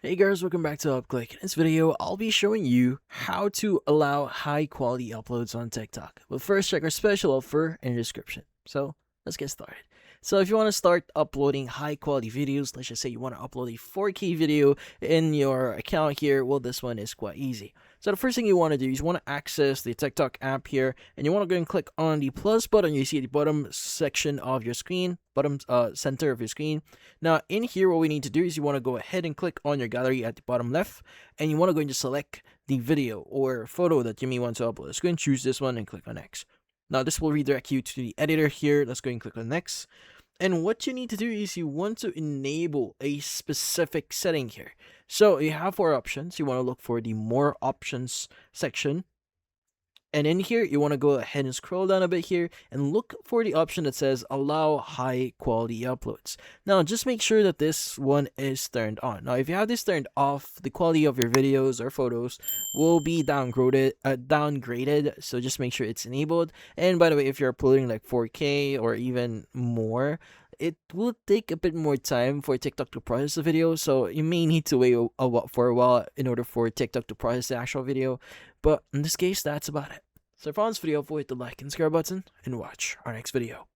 Hey guys, welcome back to UpClick. In this video, I'll be showing you how to allow high quality uploads on TikTok. But first, check our special offer in the description. So let's get started. So if you want to start uploading high quality videos, let's just say you want to upload a 4K video in your account here, well, this one is quite easy. So the first thing you want to do is you want to access the TikTok app here, and you want to go and click on the plus button you see at the bottom section of your screen, bottom center of your screen. Now in here, what we need to do is you want to go ahead and click on your gallery at the bottom left, and you want to go and just select the video or photo that you may want to upload. Let's go and choose this one and click on next. Now this will redirect you to the editor here. Let's go and click on next. And what you need to do is you want to enable a specific setting here. So you have 4 options. You want to look for the more options section. And in here, you want to go ahead and scroll down a bit here and look for the option that says allow high quality uploads. Now, just make sure that this one is turned on. Now, if you have this turned off, the quality of your videos or photos will be downgraded. So just make sure it's enabled. And by the way, if you're uploading like 4K or even more, it will take a bit more time for TikTok to process the video, so you may need to wait for a while in order for TikTok to process the actual video. But in this case, that's about it. So if you found this video, avoid the like and subscribe button and watch our next video.